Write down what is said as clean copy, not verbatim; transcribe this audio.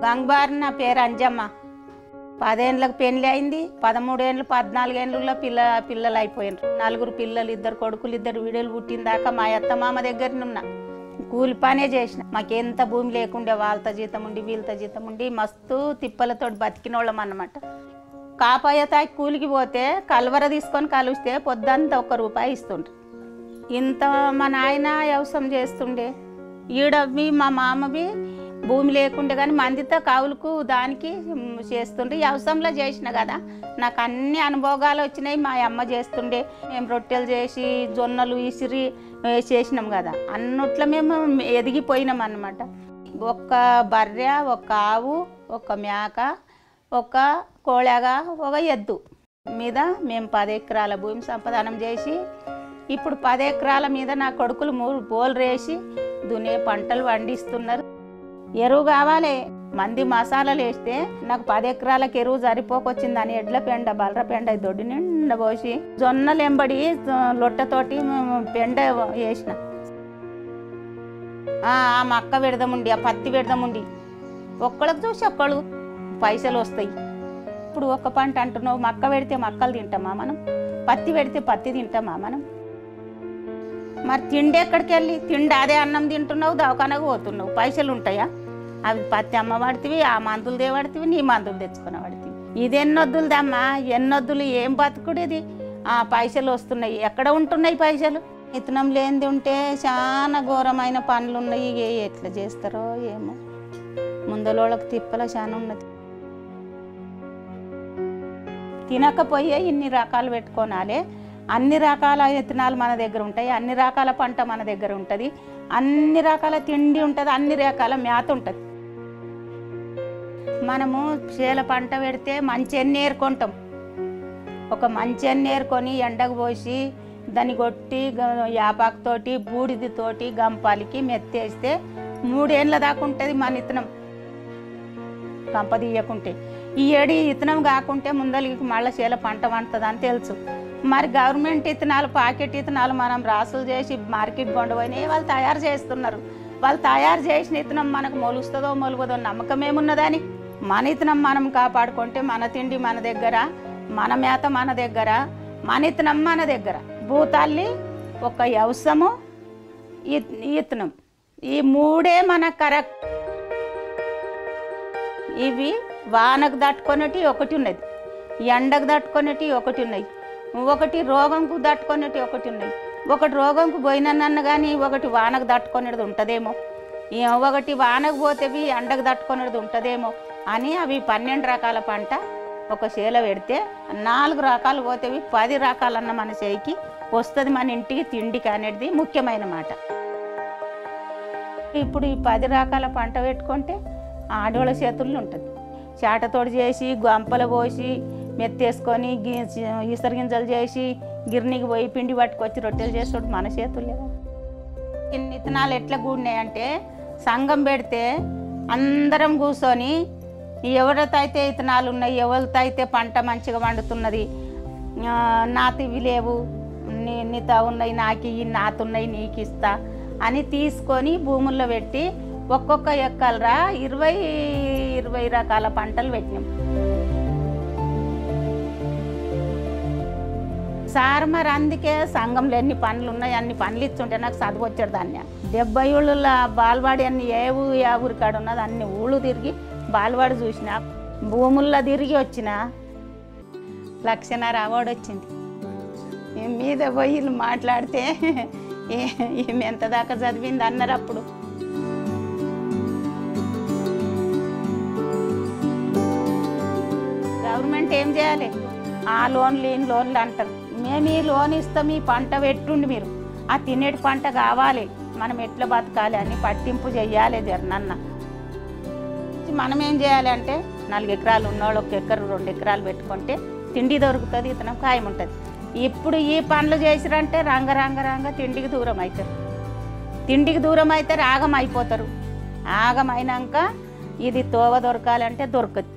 గంగబారి నా పేరు అంజమ్మ. 10 ఏళ్ళకి పెళ్లి అయింది. 13 ఏళ్ళు 14 ఏళ్ళలో పిల్లలు అయిపోయినారు. 4 పిల్లలు, 2 కొడుకులు, 2 వీడలు పుట్టిన దాకా మా అత్త మామ దగ్గరనే ఉన్నా. కూలి పనే చేసిన. మాకెంత భూమి లేకుండే, వాళ్ళతో జీతం ఉండి వీళ్ళతో జీతం ఉండి మస్తు తిప్పలతో బతికిన వాళ్ళం అన్నమాట. కాపాయతాకి కూలికి పోతే కలవర తీసుకొని కలిస్తే పొద్దంతా 1 రూపాయి ఇస్తుండ్రు. ఇంత మా నాయన వ్యవసాయం చేస్తుండే. ఈడవి మా మామవి భూమి లేకుండే కానీ మందితో కవులకు దానికి చేస్తుండే. వ్యవసాయంలో చేసిన కదా, నాకు అన్ని అనుభోగాలు వచ్చినాయి. మా అమ్మ చేస్తుండే. మేము రొట్టెలు చేసి జొన్నలు ఇసిరి చేసినాం కదా, అన్నట్లో మేము ఎదిగిపోయినాం అన్నమాట. 1 బర్రె, 1 ఆవు, 1 మేక, 1 కోళ్ళగా, 1 ఎద్దు మీద మేము 10 ఎకరాల భూమి సంపాదనం చేసి ఇప్పుడు 10 ఎకరాల మీద నా కొడుకులు 3 బోర్లు వేసి దునే పంటలు పండిస్తున్నారు. ఎరువు కావాలి. మంది మసాలాలు వేస్తే నాకు 10 ఎకరాలకు ఎరువు సరిపోకొచ్చిందని ఎడ్ల పెండ, బలర పెండ దొడ్డి నిండా పోసి జొన్నలు ఎంబడి లొట్టతోటి పెండ వేసిన. ఆ మక్క పెడదాముండి, ఆ పత్తి పెడదాముండి. ఒక్కళ్ళకి చూసి ఒక్కళ్ళు పైసలు వస్తాయి. ఇప్పుడు 1 పంట అంటున్నావు, మక్క పెడితే మక్కలు తింటామా మనం? పత్తి పెడితే పత్తి తింటామా మనం? మరి తిండి ఎక్కడికి వెళ్ళి? తిండి అదే అన్నం తింటున్నావు, దవాఖానకు పోతున్నావు. పైసలు ఉంటాయా? అవి పత్తి అమ్మ పడుతుంది, ఆ మందులు దేవాడుతుంది, నీ మందులు తెచ్చుకుని పడుతుంది. ఇది ఎన్నొద్దులదమ్మా, ఎన్నొద్దులు, ఏం బతుకుడు ఇది? పైసలు వస్తున్నాయి, ఎక్కడ ఉంటున్నాయి పైసలు? ఇతనం లేనిది ఉంటే చాలా ఘోరమైన పనులు ఉన్నాయి. ఎట్లా చేస్తారో ఏమో. ముందలోళ్ళకి తిప్పల చాలా ఉన్నది. తినకపోయే ఇన్ని రకాలు పెట్టుకోనాలే. అన్ని రకాల విత్తనాలు మన దగ్గర ఉంటాయి, అన్ని రకాల పంట మన దగ్గర ఉంటుంది, అన్ని రకాల తిండి ఉంటుంది, అన్ని రకాల మేత ఉంటుంది. మనము చేల పంట పెడితే మంచి ఎన్ని ఏరుకుంటాం. ఒక మంచి ఎన్ని ఏరుకొని ఎండకు పోసి దాన్ని కొట్టి యాపాకుతోటి బూడిదితోటి గంపాలికి మెత్తేస్తే 3 ఏళ్ళ దాకా ఉంటుంది మన విత్తనం. గంప తీయకుంటే ఈ ఏడి విత్తనం కాకుంటే ముందలికి మళ్ళీ చేల పంట పండుతుందని తెలుసు. మరి గవర్నమెంట్ విత్తనాలు, పాకెట్ విత్తనాలు మనం రాసులు చేసి మార్కెట్ కొండపోయినాయి. వాళ్ళు తయారు చేస్తున్నారు. వాళ్ళు తయారు చేసిన విత్తనం మనకు మొలుస్తుందో మొలుగుదో నమ్మకం ఏమున్నదని. మన విత్తనం మనం కాపాడుకుంటే మన తిండి మన దగ్గర, మన మేత మన దగ్గర, మన విత్తనం మన దగ్గర. భూతాల్లి, ఒక వ్యవసాయము, విత్తనం, ఈ 3 మనకు కరెక్ట్. ఇవి వానకు తట్టుకునేటి ఒకటి ఉన్నది, ఎండకు తట్టుకునేటి ఒకటి ఉన్నాయి, ఒకటి రోగంకు తట్టుకునేటి ఒకటి ఉన్నాయి. ఒకటి రోగంకు పోయినన్న కానీ ఒకటి వానకు తట్టుకునేది ఉంటుందేమో, ఒకటి వానకు పోతేవి ఎండకు తట్టుకునేది ఉంటుందేమో అని అవి 12 రకాల పంట ఒక చేల పెడితే 4 రకాలు పోతేవి 10 రకాలన్న మన చేయికి వస్తుంది. మన ఇంటికి తిండికి అనేది ముఖ్యమైన మాట. ఇప్పుడు ఈ 10 రకాల పంట పెట్టుకుంటే ఆడవాళ్ళ చేతుల్లో ఉంటుంది. చాటతోడు చేసి గంపలు పోసి మెత్తేసుకొని ఈసరి గింజలు చేసి గిర్నీకి పోయి పిండి పట్టుకొచ్చి రొట్టెలు చేసేటోడు మన చేతుల్లో. ఇన్ని విత్తనాలు ఎట్లా కూడినాయంటే సంఘం పెడితే అందరం కూర్చొని ఎవరితో అయితే విత్తనాలు ఉన్నాయి, ఎవరితో అయితే పంట మంచిగా పండుతున్నది, నాతో ఇవి లేవు, నీతో ఉన్నాయి, నాకు ఇవి నాతున్నాయి నీకు ఇస్తా అని తీసుకొని భూముల్లో పెట్టి ఒక్కొక్క ఎక్కలరా 20 రకాల పంటలు పెట్టినాం. సార్ మరి అందుకే సంఘంలో ఎన్ని పనులు ఉన్నాయి అన్ని పనులు ఇచ్చుంటే నాకు చదువు వచ్చాడు. దాన్ని 70 ఊళ్ళ బాలవాడి అన్ని ఏ ఊరి కాడ ఉన్నది అన్ని ఊళ్ళు తిరిగి బాలవాడి చూసిన, భూముల్లో తిరిగి వచ్చిన. 1.5 లక్ష అవార్డు వచ్చింది. మీద పోయి మాట్లాడితే ఈమె ఎంత దాకా చదివింది అన్నారు. అప్పుడు గవర్నమెంట్ ఏం చేయాలి? ఆ లోన్లు ఈ లోన్లు అంటారు. మేము ఈ లోన్ ఇస్తాం, ఈ పంట పెట్టుండి మీరు, ఆ తినేటి పంట కావాలి, మనం ఎట్లా బతకాలి అని పట్టింపు చెయ్యాలి జరనన్న. మనం ఏం చేయాలి అంటే 4 ఎకరాలు ఉన్నవాళ్ళు 1 ఎకరు 2 ఎకరాలు పెట్టుకుంటే తిండి దొరుకుతుంది, ఇతనం ఖాయం ఉంటుంది. ఇప్పుడు ఈ పనులు చేసిరంటే రంగ తిండికి దూరం అవుతారు. తిండికి దూరం అయితే ఆగం అయిపోతారు. ఆగం అయినాక ఇది తోవ దొరకాలంటే దొరకదు.